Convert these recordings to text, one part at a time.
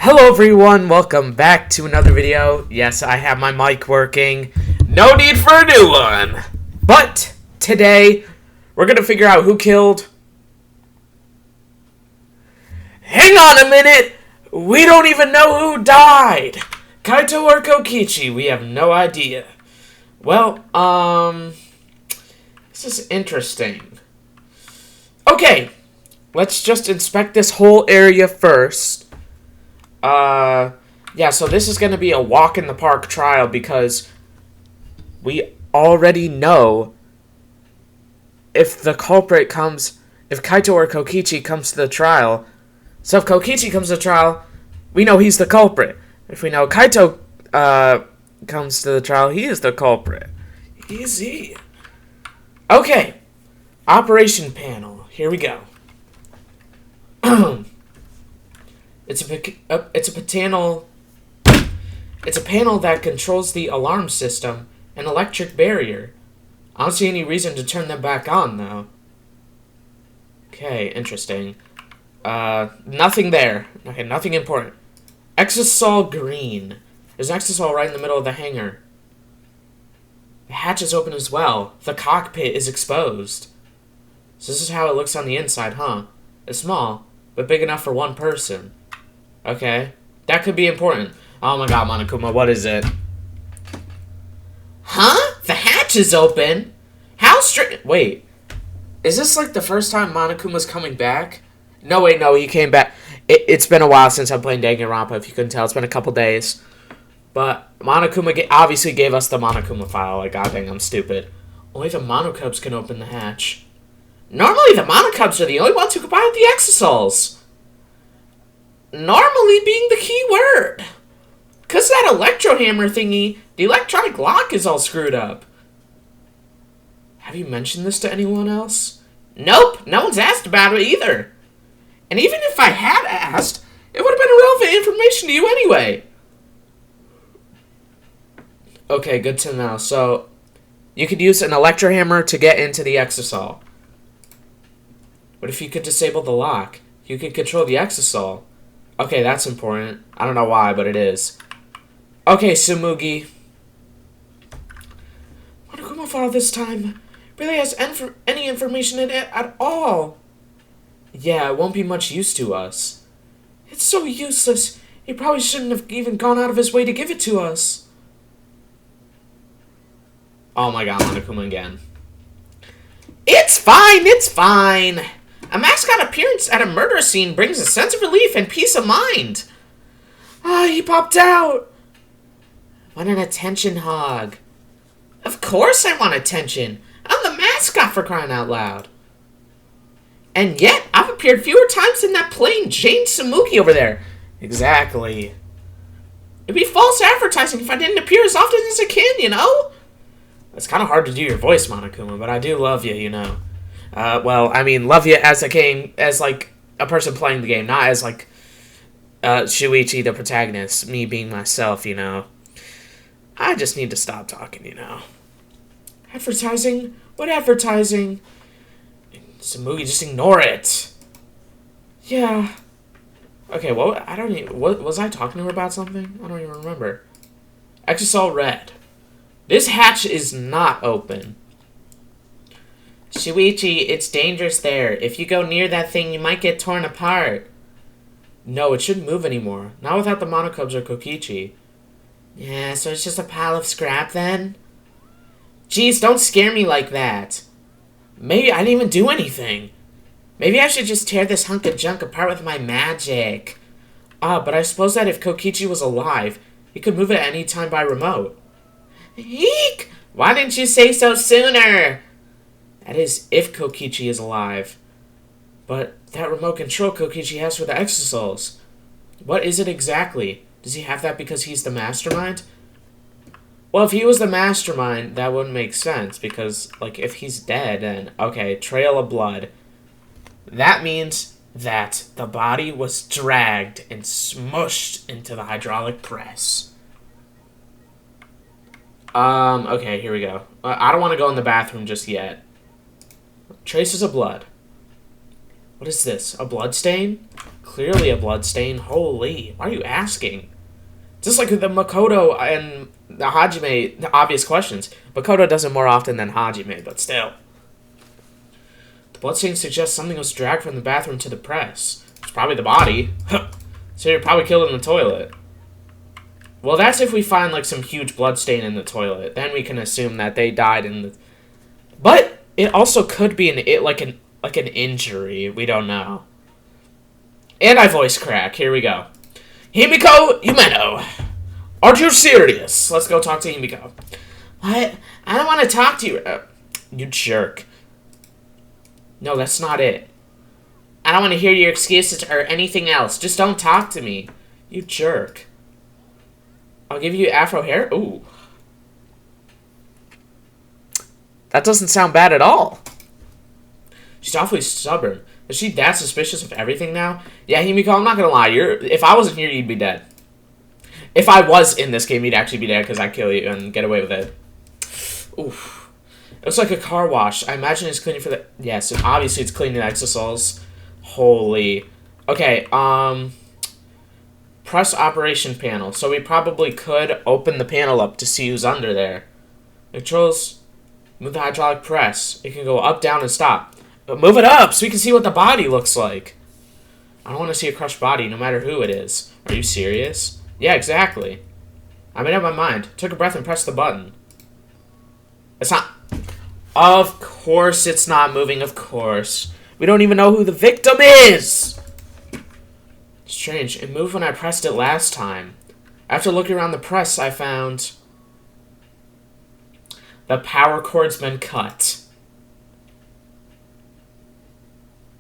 Hello everyone, welcome back to another video. Yes, I have my mic working. No need for a new one. But today, we're going to figure out who killed... Hang on a minute! We don't even know who died! Kaito or Kokichi, we have no idea. Well, this is interesting. Okay, let's just inspect this whole area first. Yeah, so this is going to be a walk in the park trial because we already know if the culprit comes, if Kaito or Kokichi comes to the trial. So if Kokichi comes to the trial, we know he's the culprit. If we know Kaito, comes to the trial, he is the culprit. Easy. Okay. Operation panel. Here we go. It's a panel that controls the alarm system and electric barrier. I don't see any reason to turn them back on, though. Okay, interesting. Nothing there. Okay, nothing important. Exisol green. There's an Exisol right in the middle of the hangar. The hatch is open as well. The cockpit is exposed. So this is how it looks on the inside, huh? It's small, but big enough for one person. Okay, that could be important. Oh my god, Monokuma, what is it? Huh? The hatch is open? How straight? Wait, is this like the first time Monokuma's coming back? No, wait, no, he came back. It's been a while since I'm playing Danganronpa, if you couldn't tell. It's been a couple days. But Monokuma obviously gave us the Monokuma file. Like, god dang, I'm stupid. Only the Monocubs can open the hatch. Normally, the Monocubs are the only ones who can buy the Exosols. Normally being the key word. Because that electro hammer thingy, the electronic lock is all screwed up. Have you mentioned this to anyone else? Nope, no one's asked about it either. And even if I had asked, it would have been irrelevant information to you anyway. Okay, good to know. So, you could use an electro hammer to get into the Exisol. What if you could disable the lock? You could control the Exisol. Okay, that's important. I don't know why, but it is. Okay, Tsumugi. Monokuma file this time really has any information in it at all. Yeah, it won't be much use to us. It's so useless. He probably shouldn't have even gone out of his way to give it to us. Oh my god, Monokuma again. It's fine, it's fine. A mascot appearance at a murder scene brings a sense of relief and peace of mind. Ah, he popped out. What an attention hog. Of course I want attention. I'm the mascot, for crying out loud. And yet, I've appeared fewer times than that plain Jane Tsumugi over there. Exactly. It'd be false advertising if I didn't appear as often as I can, you know? It's kind of hard to do your voice, Monokuma, but I do love you, you know. Well, I mean, love you as like, a person playing the game, not as, like, Shuichi, the protagonist, me being myself, you know. I just need to stop talking, you know. Advertising? What advertising? Tsumugi, just ignore it. Yeah. Okay, what? I don't even... What, was I talking to her about something? I don't even remember. Exisol red. This hatch is not open. Shuichi, it's dangerous there. If you go near that thing, you might get torn apart. No, it shouldn't move anymore. Not without the Monocubs or Kokichi. Yeah, so it's just a pile of scrap then? Jeez, don't scare me like that. Maybe I didn't even do anything. Maybe I should just tear this hunk of junk apart with my magic. Ah, but I suppose that if Kokichi was alive, he could move it at any time by remote. Eek! Why didn't you say so sooner? That is, if Kokichi is alive. But that remote control Kokichi has for the Exosols. What is it exactly? Does he have that because he's the mastermind? Well, if he was the mastermind, that wouldn't make sense. Because, like, if he's dead, then... Okay, trail of blood. That means that the body was dragged and smushed into the hydraulic press. Okay, here we go. I don't want to go in the bathroom just yet. Traces of blood. What is this? A blood stain? Clearly a blood stain. Holy. Why are you asking? Just like the Makoto and the Hajime, the obvious questions. Makoto does it more often than Hajime, but still. The bloodstain suggests something was dragged from the bathroom to the press. It's probably the body. So you're probably killed in the toilet. Well, that's if we find, like, some huge bloodstain in the toilet. Then we can assume that they died in the... But it also could be an injury. We don't know. And I voice crack. Here we go. Himiko Umeno. Aren't you serious? Let's go talk to Himiko. What? I don't want to talk to you. You jerk. No, that's not it. I don't want to hear your excuses or anything else. Just don't talk to me. You jerk. I'll give you afro hair. Ooh. That doesn't sound bad at all. She's awfully stubborn. Is she that suspicious of everything now? Yeah, Himiko, I'm not gonna lie. If I wasn't here, you'd be dead. If I was in this game, you'd actually be dead because I'd kill you and get away with it. Oof. It looks like a car wash. I imagine it's cleaning for the... Yes, and obviously it's cleaning the exosols. Holy. Okay, press operation panel. So we probably could open the panel up to see who's under there. Controls... Move the hydraulic press. It can go up, down, and stop. But move it up so we can see what the body looks like. I don't want to see a crushed body, no matter who it is. Are you serious? Yeah, exactly. I made up my mind. Took a breath and pressed the button. It's not... Of course it's not moving, of course. We don't even know who the victim is! Strange. It moved when I pressed it last time. After looking around the press, I found... The power cord's been cut.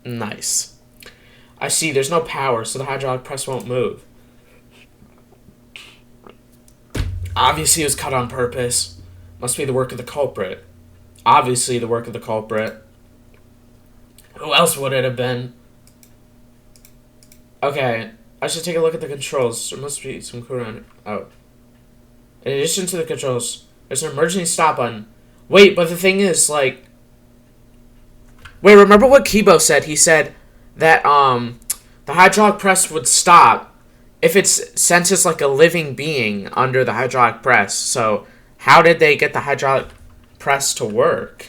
Nice. I see, there's no power, so the hydraulic press won't move. Obviously it was cut on purpose. Must be the work of the culprit. Obviously the work of the culprit. Who else would it have been? Okay, I should take a look at the controls. There must be some clue around it. Oh. In addition to the controls, there's an emergency stop button. Wait, but the thing is, like... Wait, remember what Kibo said? He said that, the hydraulic press would stop if it senses, like, a living being under the hydraulic press. So, how did they get the hydraulic press to work?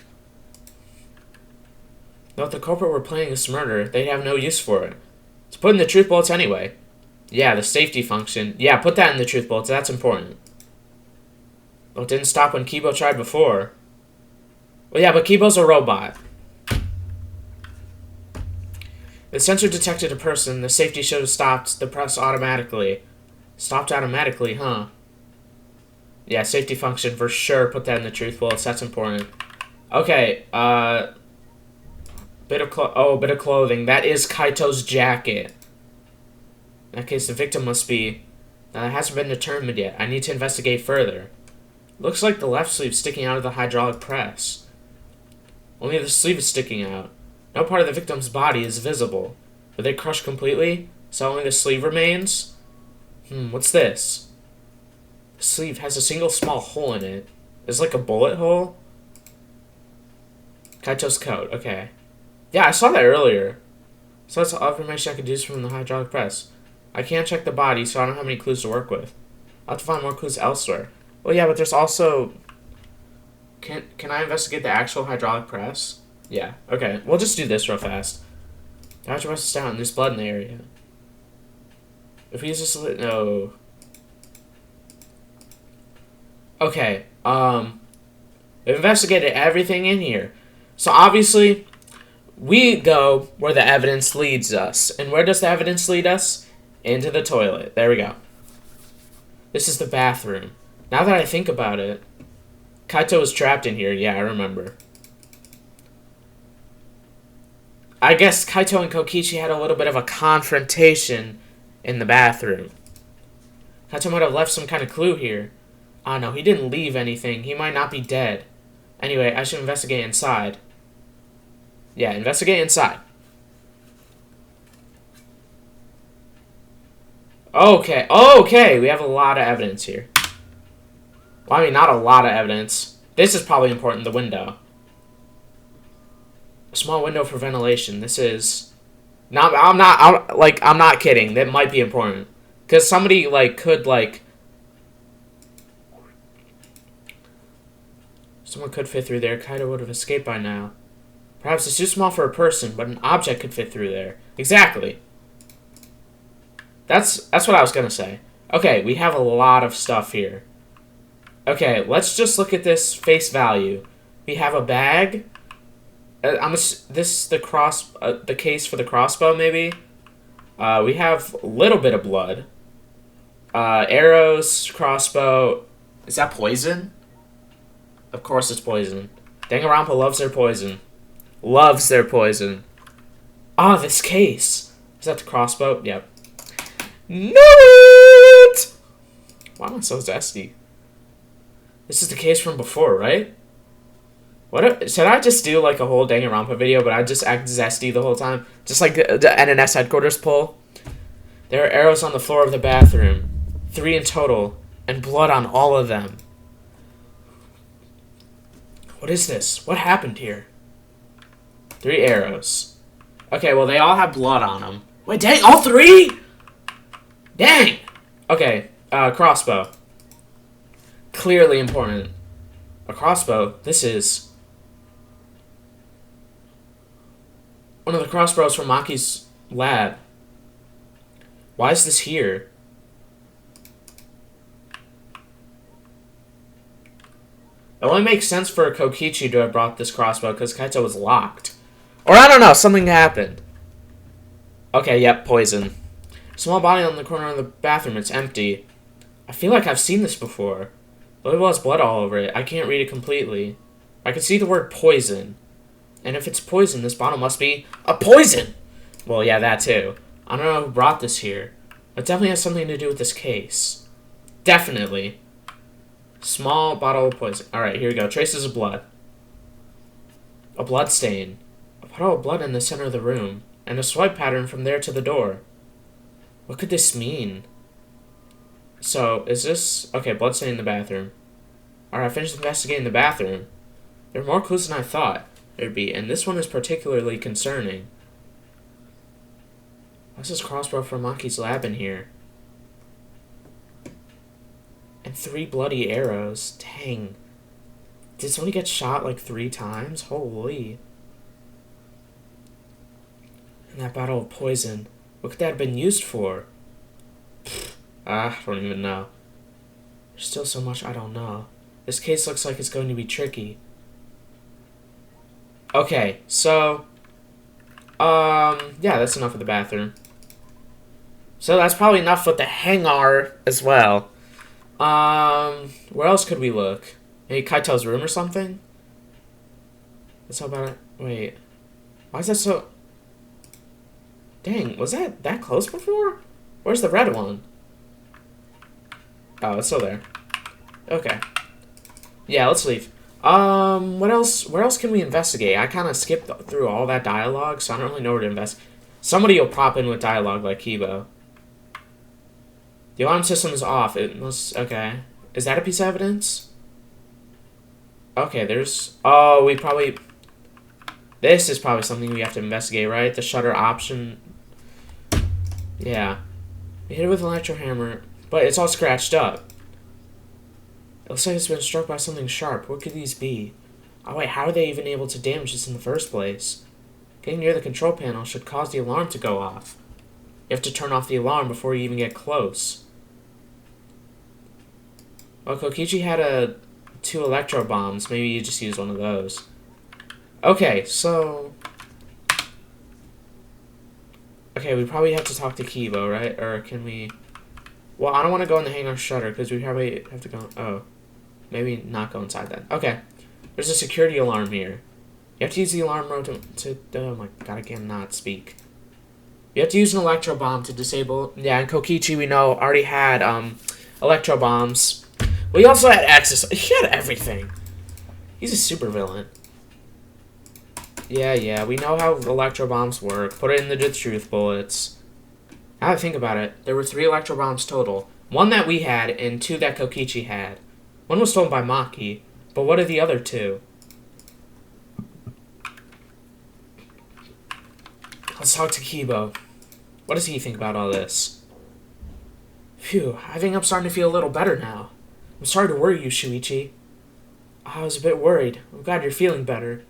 No, if the culprit were planning this murder, they'd have no use for it. So put in the truth bullets anyway. Yeah, the safety function. Yeah, put that in the truth bullets. That's important. Well, it didn't stop when Kibo tried before. Well, yeah, but Kibo's a robot. The sensor detected a person. The safety should have stopped the press automatically. Stopped automatically, huh? Yeah, safety function for sure. Put that in the truth bullets. That's important. Okay, bit of clothing. That is Kaito's jacket. In that case, the victim must be... Now, it hasn't been determined yet. I need to investigate further. Looks like the left sleeve sticking out of the hydraulic press. Only the sleeve is sticking out. No part of the victim's body is visible. Were they crushed completely? So only the sleeve remains? What's this? The sleeve has a single small hole in it. It's like a bullet hole? Kaito's coat, okay. Yeah, I saw that earlier. So that's all information I could use from the hydraulic press. I can't check the body, so I don't have any clues to work with. I'll have to find more clues elsewhere. Well, yeah, but there's also... Can I investigate the actual hydraulic press? Yeah, okay. We'll just do this real fast. The hydraulic press is down. There's blood in the area. If we use this... No. Okay, we've investigated everything in here. So, obviously, we go where the evidence leads us. And where does the evidence lead us? Into the toilet. There we go. This is the bathroom. Now that I think about it, Kaito was trapped in here. Yeah, I remember. I guess Kaito and Kokichi had a little bit of a confrontation in the bathroom. Kaito might have left some kind of clue here. Oh no, he didn't leave anything. He might not be dead. Anyway, I should investigate inside. Yeah, investigate inside. Okay, okay, we have a lot of evidence here. Well, I mean, not a lot of evidence. This is probably important, the window. A small window for ventilation. This is No, I'm not kidding. That might be important. Because somebody, like, could, like... Someone could fit through there. Kaido would have escaped by now. Perhaps it's too small for a person, but an object could fit through there. Exactly. That's what I was gonna say. Okay, we have a lot of stuff here. Okay, let's just look at this face value. We have a bag. This is the case for the crossbow, maybe. We have a little bit of blood. Arrows, crossbow. Is that poison? Of course it's poison. Danganronpa loves their poison. Loves their poison. Ah, this case. Is that the crossbow? Yep. Know it! Why am I so zesty? This is the case from before, right? Should I just do like a whole Danganronpa video, but I just act zesty the whole time? Just like the NNS headquarters poll? There are arrows on the floor of the bathroom. 3 in total. And blood on all of them. What is this? What happened here? 3 arrows. Okay, well they all have blood on them. Wait, dang, all 3?! Dang! Okay, crossbow. Clearly important. A crossbow. This is one of the crossbows from Maki's lab. Why is this here? It only makes sense for Kokichi to have brought this crossbow because Kaito was locked. Or I don't know, something happened. Okay, yep, poison. Small body on the corner of the bathroom, it's empty. I feel like I've seen this before. The label has blood all over it. I can't read it completely. I can see the word poison. And if it's poison, this bottle must be a poison! Well, yeah, that too. I don't know who brought this here. It definitely has something to do with this case. Definitely. Small bottle of poison. Alright, here we go. Traces of blood. A blood stain. A puddle of blood in the center of the room. And a swipe pattern from there to the door. What could this mean? So, is this... Okay, blood stain in the bathroom. Alright, I finished investigating the bathroom. There are more clues than I thought there'd be, and this one is particularly concerning. What's this crossbow from Maki's lab in here? And 3 bloody arrows. Dang. Did somebody get shot like 3 times? Holy. And that bottle of poison. What could that have been used for? I don't even know. There's still so much I don't know. This case looks like it's going to be tricky. Okay, so... yeah, that's enough of the bathroom. So that's probably enough with the hangar as well. Where else could we look? Maybe Kaito's room or something? That's how about it. Wait. Why is that so... Dang, was that close before? Where's the red one? Oh, it's still there. Okay. Yeah, let's leave. What else? Where else can we investigate? I kind of skipped through all that dialogue, so I don't really know where to invest. Somebody will pop in with dialogue like Kibo. The alarm system is off. It must... Okay. Is that a piece of evidence? Okay, there's... Oh, we probably... This is probably something we have to investigate, right? The shutter option... Yeah. We hit it with an electro hammer, but it's all scratched up. It looks like it's been struck by something sharp. What could these be? Oh wait, how are they even able to damage this in the first place? Getting near the control panel should cause the alarm to go off. You have to turn off the alarm before you even get close. Well, Kokichi had 2 electro bombs. Maybe you just use one of those. Okay, so... Okay, we probably have to talk to Kibo, right? Or can we... Well, I don't want to go in the hangar shutter, because we probably have to go... Oh. Maybe not go inside then. Okay. There's a security alarm here. You have to use the alarm mode to... Oh my god, I cannot speak. You have to use an electro bomb to disable... Yeah, and Kokichi, we know, already had, electro bombs. Well, he also had access... He had everything. He's a super villain. Yeah, we know how electro bombs work. Put it in the truth bullets. Now that I think about it, there were 3 electro bombs total. 1 that we had, and 2 that Kokichi had. 1 was stolen by Maki, but what are the other 2? Let's talk to Kibo. What does he think about all this? Phew, I think I'm starting to feel a little better now. I'm sorry to worry you, Shuichi. I was a bit worried. I'm glad you're feeling better.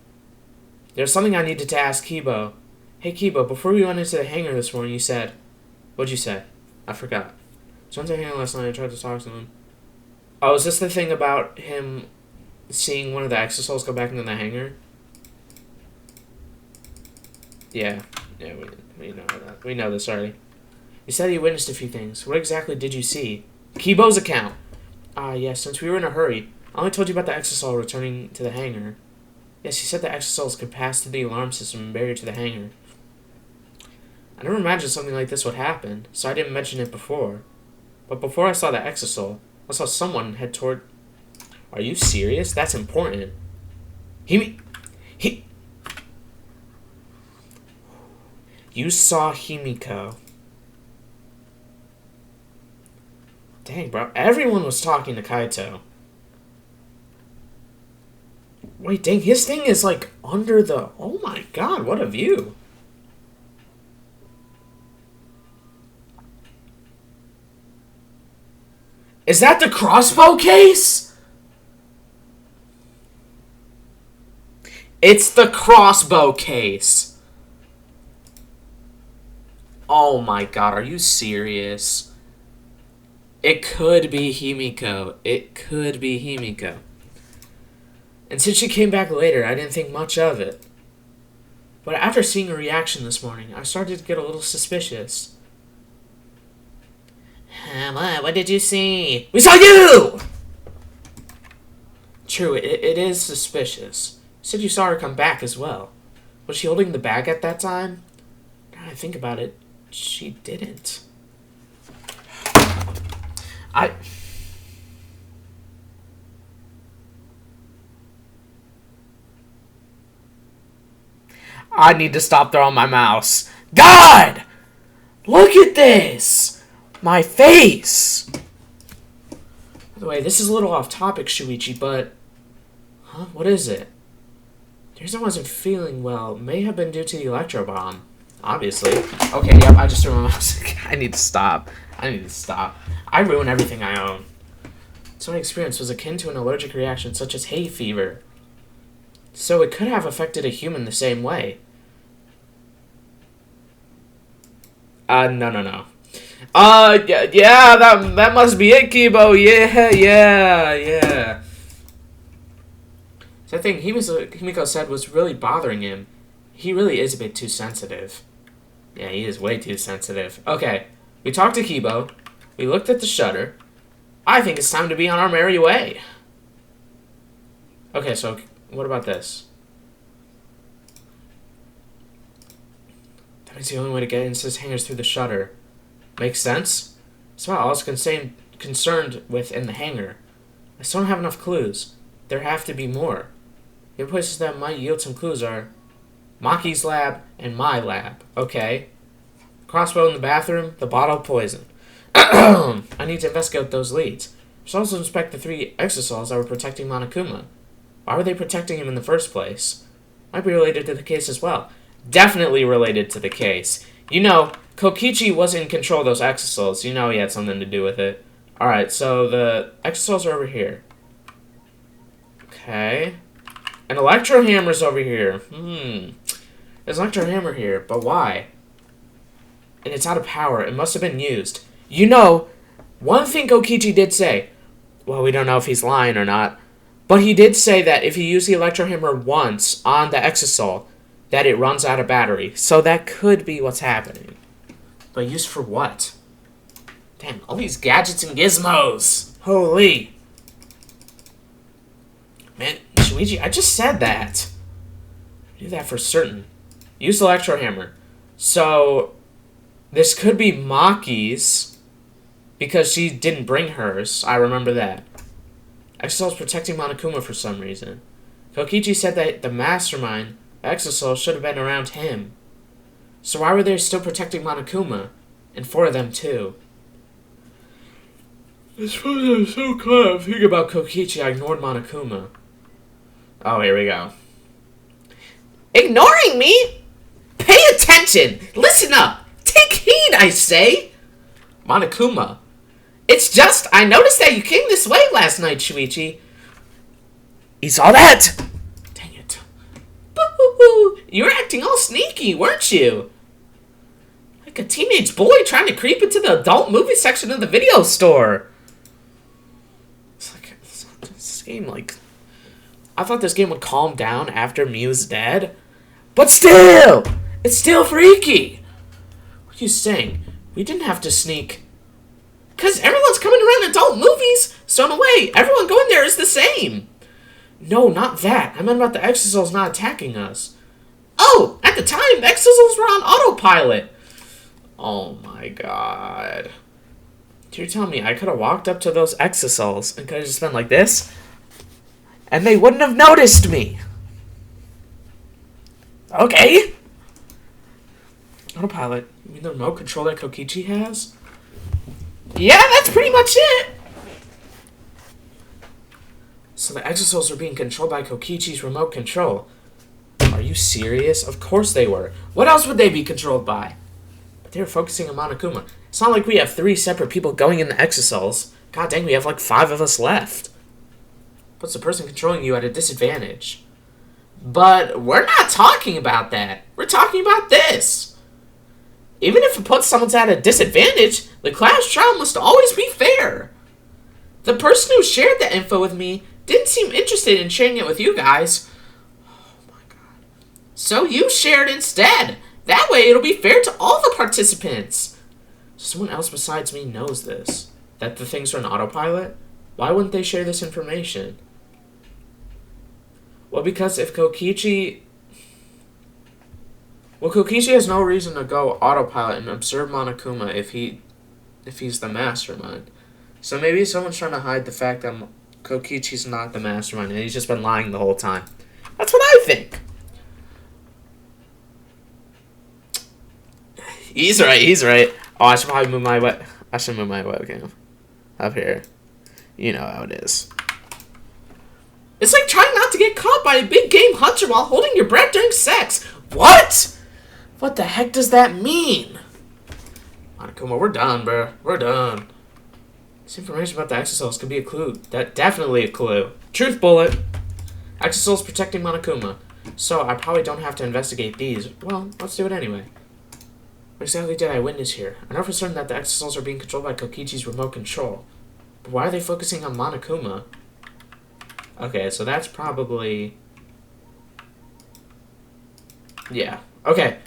There's something I needed to ask Kibo. Hey Kibo, before we went into the hangar this morning, you said... What'd you say? I forgot. So I went to the hangar last night, I tried to talk to him. Oh, is this the thing about him seeing one of the exosouls go back into the hangar? Yeah, we know that. We know this already. You said you witnessed a few things. What exactly did you see? Kibo's account. Yes, since we were in a hurry, I only told you about the exosol returning to the hangar. Yes, you said the exosols could pass through the alarm system and barrier to the hangar. I never imagined something like this would happen, so I didn't mention it before. But before I saw the exosol, I saw someone head toward... Are you serious? That's important. You saw Himiko. Dang, bro. Everyone was talking to Kaito. Wait, dang, his thing is like under the... Oh my god, what a view. Is that the crossbow case? It's the crossbow case. Oh my god, are you serious? It could be Himiko. It could be Himiko. And since she came back later, I didn't think much of it. But after seeing her reaction this morning, I started to get a little suspicious. What did you see? We saw you! True, it is suspicious. You said you saw her come back as well. Was she holding the bag at that time? Now I think about it, she didn't. I need to stop throwing my mouse. God! Look at this! My face! By the way, this is a little off topic, Shuichi, but... Huh? What is it? The reason I wasn't feeling well may have been due to the electro bomb. Obviously. Okay, yep, I just threw my mouse. I need to stop. I ruin everything I own. So my experience was akin to an allergic reaction such as hay fever. So it could have affected a human the same way. No. Yeah, that must be it, Kibo. Yeah. So the thing Himiko said was really bothering him. He really is a bit too sensitive. Yeah, he is way too sensitive. Okay, we talked to Kibo. We looked at the shutter. I think it's time to be on our merry way. Okay, so what about this? That means the only way to get into this hangar is through the shutter. Makes sense? That's about all I was concerned with in the hangar. I still don't have enough clues. There have to be more. The other places that might yield some clues are Maki's lab and my lab. Okay. Crossbow in the bathroom, the bottle of poison. I need to investigate those leads. I should also inspect the 3 exosols that were protecting Monokuma. Why were they protecting him in the first place? Might be related to the case as well. Definitely related to the case. You know, Kokichi was in control of those exosols. You know he had something to do with it. Alright, so the exosols are over here. Okay. An electro hammer's over here. There's an electro hammer here, but why? And it's out of power. It must have been used. You know, one thing Kokichi did say, well, we don't know if he's lying or not, but he did say that if you use the electro hammer once on the exosol, that it runs out of battery. So that could be what's happening. But used for what? Damn, all these gadgets and gizmos. Holy. Man, Shuichi, I just said that. I knew that for certain. Use the electro hammer. So, this could be Maki's, because she didn't bring hers. I remember that. Exosol's protecting Monokuma for some reason. Kokichi said that the mastermind, Exosol, should have been around him. So why were they still protecting Monokuma? And 4 of them too. I suppose I'm so caught up thinking about Kokichi, I ignored Monokuma. Oh, here we go. Ignoring me? Pay attention! Listen up! Take heed, I say! Monokuma. It's just, I noticed that you came this way last night, Shuichi. You saw that? Dang it. Boo-hoo-hoo. You were acting all sneaky, weren't you? Like a teenage boy trying to creep into the adult movie section of the video store. It's like, this game, like... I thought this game would calm down after Mew's dead. But still! It's still freaky! What are you saying? We didn't have to sneak. Because everyone's coming around adult movies, so in a way, everyone going there is the same. No, not that. I meant about the Exosouls not attacking us. Oh, at the time, the Exosouls were on autopilot. Oh my god. You're telling me I could have walked up to those Exosouls and could have just been like this? And they wouldn't have noticed me. Okay. Autopilot. You mean the remote control that Kokichi has? Yeah, that's pretty much it. So the Exosouls are being controlled by Kokichi's remote control. Are you serious? Of course they were. What else would they be controlled by? But they were focusing on Monokuma. It's not like we have 3 separate people going in the Exosouls. God dang, we have like 5 of us left. Puts the person controlling you at a disadvantage. But we're not talking about that. We're talking about this. Even if it puts someone at a disadvantage, the class trial must always be fair. The person who shared the info with me didn't seem interested in sharing it with you guys. Oh my god. So you shared instead. That way it'll be fair to all the participants. Someone else besides me knows this. That the things are on autopilot? Why wouldn't they share this information? Well, because if Kokichi... Well, Kokichi has no reason to go autopilot and observe Monokuma if he's the mastermind. So maybe someone's trying to hide the fact that Kokichi's not the mastermind and he's just been lying the whole time. That's what I think. He's right. Oh, I should probably move my webcam up here. You know how it is. It's like trying not to get caught by a big game hunter while holding your breath during sex. What? What the heck does that mean? Monokuma, we're done, bro. We're done. This information about the Exosouls could be a clue. Definitely a clue. Truth bullet. Exosouls protecting Monokuma. So I probably don't have to investigate these. Well, let's do it anyway. What exactly did I witness here? I know for certain that the Exosouls are being controlled by Kokichi's remote control. But why are they focusing on Monokuma? Okay, so that's probably... Yeah. Okay.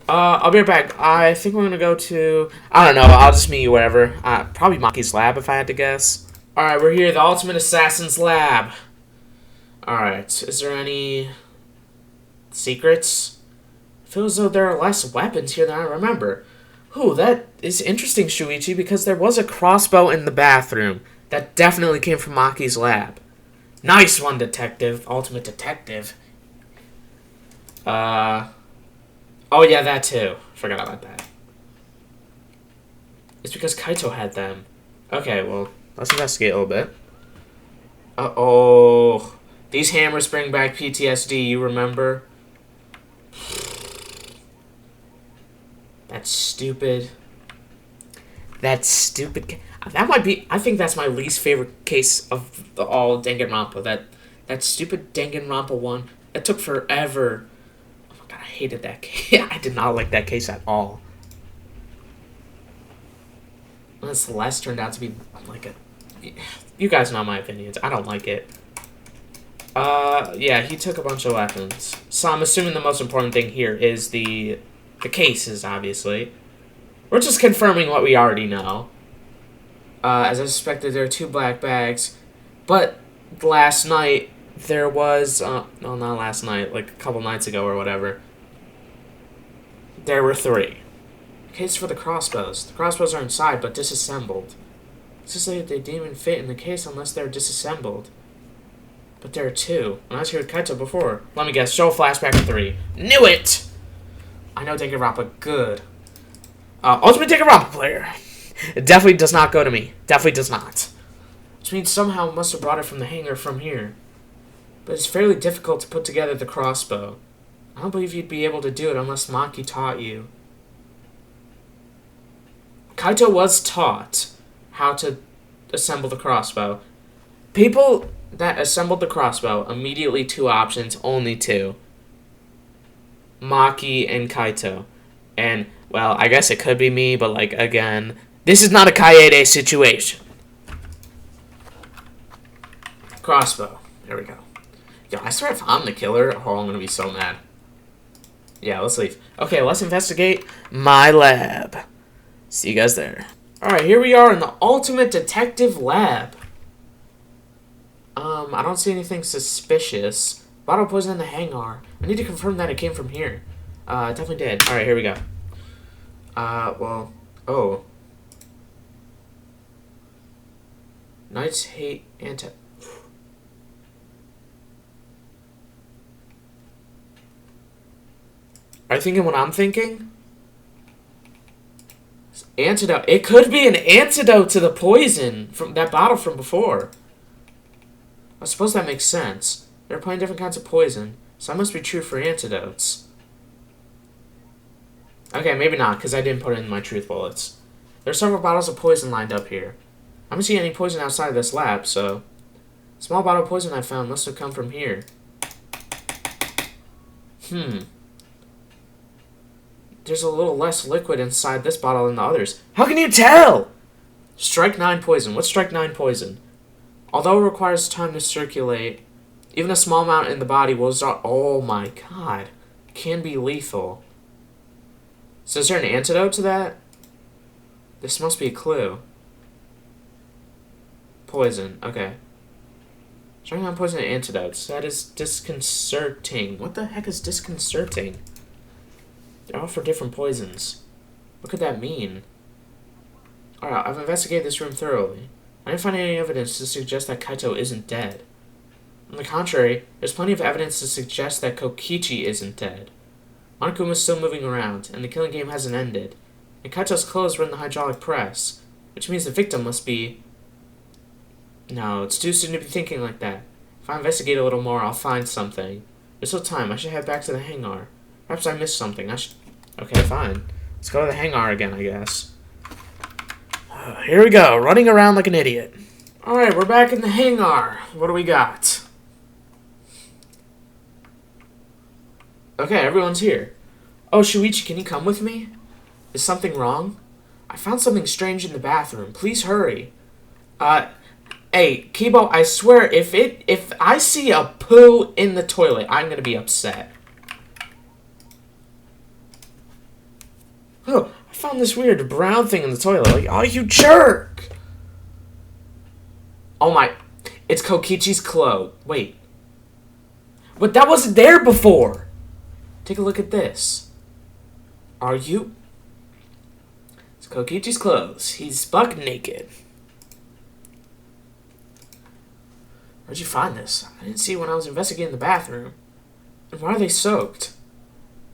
I'll be right back. I think we're gonna go to... I don't know. I'll just meet you wherever. Probably Maki's lab, if I had to guess. Alright, we're here. The Ultimate Assassin's lab. Alright. Is there any... secrets? I feel as though there are less weapons here than I remember. Ooh, that is interesting, Shuichi, because there was a crossbow in the bathroom. That definitely came from Maki's lab. Nice one, detective. Ultimate detective. Oh yeah, that too. Forgot about that. It's because Kaito had them. Okay, well, let's investigate a little bit. Uh-oh. These hammers bring back PTSD, you remember? That's stupid. That might be... I think that's my least favorite case of all Danganronpa. That stupid Danganronpa one. That took forever. Oh my god, I hated that case. I did not like that case at all. And Celeste turned out to be like a... You guys know my opinions. I don't like it. Yeah, he took a bunch of weapons. So I'm assuming the most important thing here is the cases, obviously. We're just confirming what we already know. As I suspected, there are 2 black bags. But last night, there was... no, not last night. Like a couple nights ago or whatever. There were 3. Case for the crossbows. The crossbows are inside, but disassembled. It's just like they didn't even fit in the case unless they're disassembled. But there are 2. When I was here with Kaito before. Let me guess. Show a flashback of 3. Knew it! I know Danganronpa good. Ultimate Danganronpa player. It definitely does not go to me. Definitely does not. Which means somehow must have brought it from the hangar from here. But it's fairly difficult to put together the crossbow. I don't believe you'd be able to do it unless Maki taught you. Kaito was taught how to assemble the crossbow. People that assembled the crossbow, immediately two options, only two. Maki and Kaito. And, well, I guess it could be me, but, like, again, this is not a Kaede situation. Crossbow. There we go. Yo, I swear if I'm the killer, oh, I'm gonna be so mad. Yeah, let's leave. Okay, let's investigate my lab. See you guys there. Alright, here we are in the ultimate detective lab. I don't see anything suspicious. Bottle poison in the hangar. I need to confirm that it came from here. Definitely did. Alright, here we go. Well, oh. Knights hate anti... Are you thinking what I'm thinking? Antidote. It could be an antidote to the poison from that bottle from before. I suppose that makes sense. There are plenty of different kinds of poison, so that must be true for antidotes. Okay, maybe not, because I didn't put it in my truth bullets. There are several bottles of poison lined up here. I don't see any poison outside of this lab, so... The small bottle of poison I found must have come from here. There's a little less liquid inside this bottle than the others. How can you tell? Strike 9 poison. What's strike 9 poison? Although it requires time to circulate, even a small amount in the body will start... Oh my god. Can be lethal. So is there an antidote to that? This must be a clue. Poison. Okay. Strike 9 poison and antidotes. That is disconcerting. What the heck is disconcerting? They're all for different poisons. What could that mean? Alright, I've investigated this room thoroughly. I didn't find any evidence to suggest that Kaito isn't dead. On the contrary, there's plenty of evidence to suggest that Kokichi isn't dead. Monokuma's still moving around, and the killing game hasn't ended. And Kaito's clothes were in the hydraulic press, which means the victim must be... No, it's too soon to be thinking like that. If I investigate a little more, I'll find something. There's still time. I should head back to the hangar. Perhaps I missed something. Okay, fine. Let's go to the hangar again, I guess. Here we go, running around like an idiot. Alright, we're back in the hangar. What do we got? Okay, everyone's here. Oh, Shuichi, can you come with me? Is something wrong? I found something strange in the bathroom. Please hurry. Hey, Kibo, I swear, if I see a poo in the toilet, I'm gonna be upset. Oh, I found this weird brown thing in the toilet. Like, oh, you jerk! Oh my... It's Kokichi's clothes. Wait. But that wasn't there before! Take a look at this. Are you... It's Kokichi's clothes. He's buck naked. Where'd you find this? I didn't see it when I was investigating the bathroom. And why are they soaked?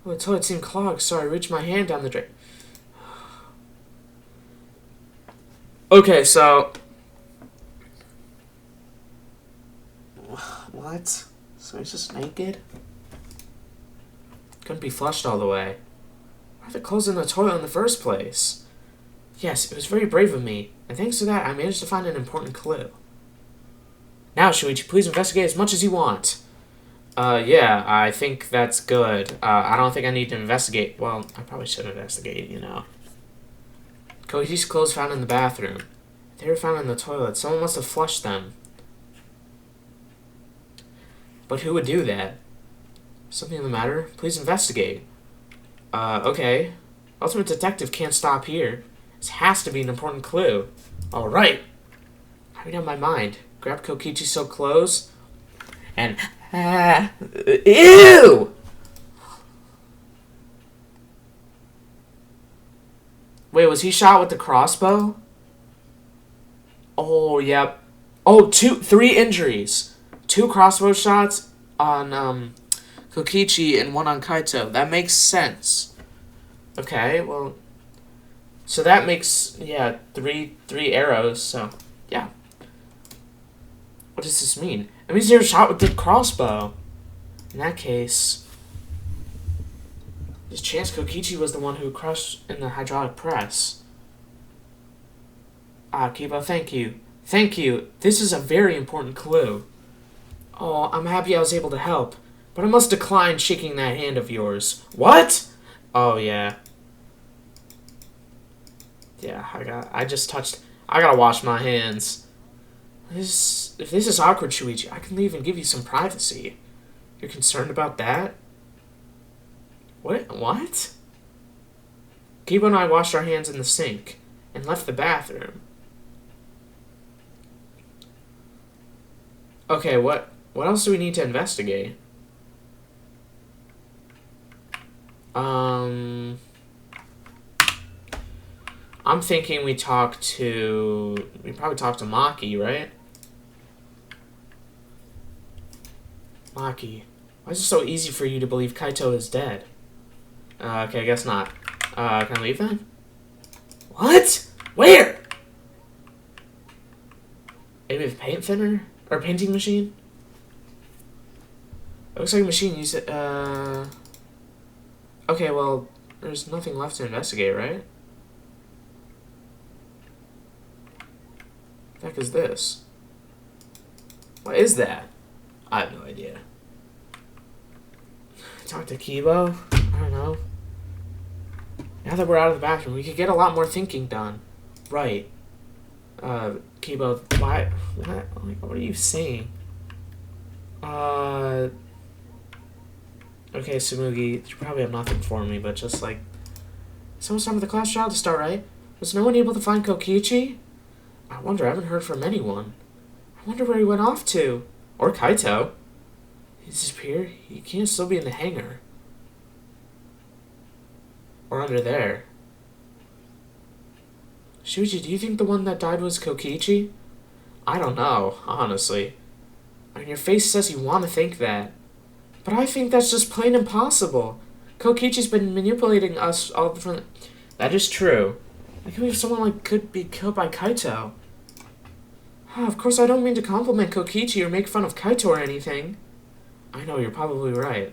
Well, the toilet seemed clogged, so I reached my hand down the drain. Okay, so... What? So he's just naked? Couldn't be flushed all the way. Why are the clothes in the toilet in the first place? Yes, it was very brave of me, and thanks to that, I managed to find an important clue. Now, Shuichi, please investigate as much as you want. Yeah, I think that's good. I don't think I need to investigate. Well, I probably should investigate, you know. Koichi's clothes found in the bathroom. They were found in the toilet. Someone must have flushed them. But who would do that? Something the matter? Please investigate. Okay. Ultimate Detective can't stop here. This has to be an important clue. Alright. I read out my mind. Grab Kokichi's so clothes. And... ew! Wait, was he shot with the crossbow? Oh, yep. Oh, 3 injuries. 2 crossbow shots on Kokichi and 1 on Kaito. That makes sense. Okay, well... So that makes, yeah, 3 arrows, so, yeah. What does this mean? It means they were shot with the crossbow. In that case... There's a chance Kokichi was the one who crushed in the hydraulic press. Ah, Kiba, thank you. Thank you. This is a very important clue. Oh, I'm happy I was able to help, but I must decline shaking that hand of yours. What? Oh, yeah. Yeah, I gotta wash my hands. If this is awkward, Shuichi, I can leave and give you some privacy. You're concerned about that? What? Kiba and I washed our hands in the sink and left the bathroom. Okay, what else do we need to investigate? I'm thinking we probably talk to Maki, right? Maki, why is it so easy for you to believe Kaito is dead? Okay, I guess not. Can I leave then? What? Where? Maybe the paint thinner? Or painting machine? It looks like a machine used it, Okay, well, there's nothing left to investigate, right? What the heck is this? What is that? I have no idea. Talk to Kibo? I don't know. Now that we're out of the bathroom, we could get a lot more thinking done. Right. Kibo, why? What are you saying? Okay, Tsumugi, you probably have nothing for me, but just like... It's almost time for the class trial to start, right? Was no one able to find Kokichi? I wonder, I haven't heard from anyone. I wonder where he went off to. Or Kaito. He disappeared? He can't still be in the hangar. Or under there. Shuji, do you think the one that died was Kokichi? I don't know, honestly. I mean, your face says you want to think that. But I think that's just plain impossible. Kokichi's been manipulating us all from... That is true. Like, if someone could be killed by Kaito. Of course, I don't mean to compliment Kokichi or make fun of Kaito or anything. I know, you're probably right.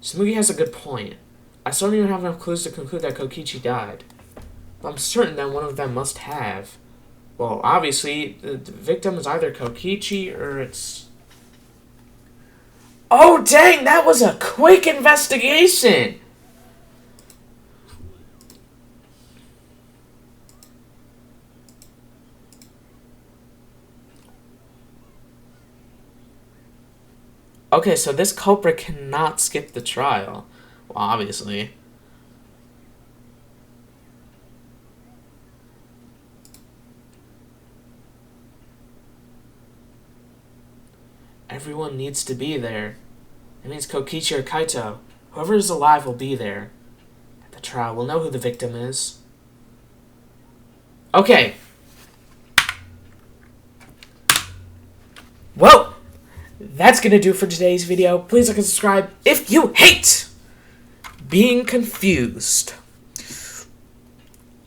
Tsumugi has a good point. I still don't even have enough clues to conclude that Kokichi died. But I'm certain that one of them must have. Well, obviously, the victim is either Kokichi or it's... Oh, dang, that was a quick investigation! Okay, so this culprit cannot skip the trial. Well, obviously. Everyone needs to be there. It means Kokichi or Kaito. Whoever is alive will be there. At the trial, we'll know who the victim is. Okay. Well, that's gonna do for today's video. Please like and subscribe if you hate being confused.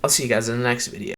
I'll see you guys in the next video.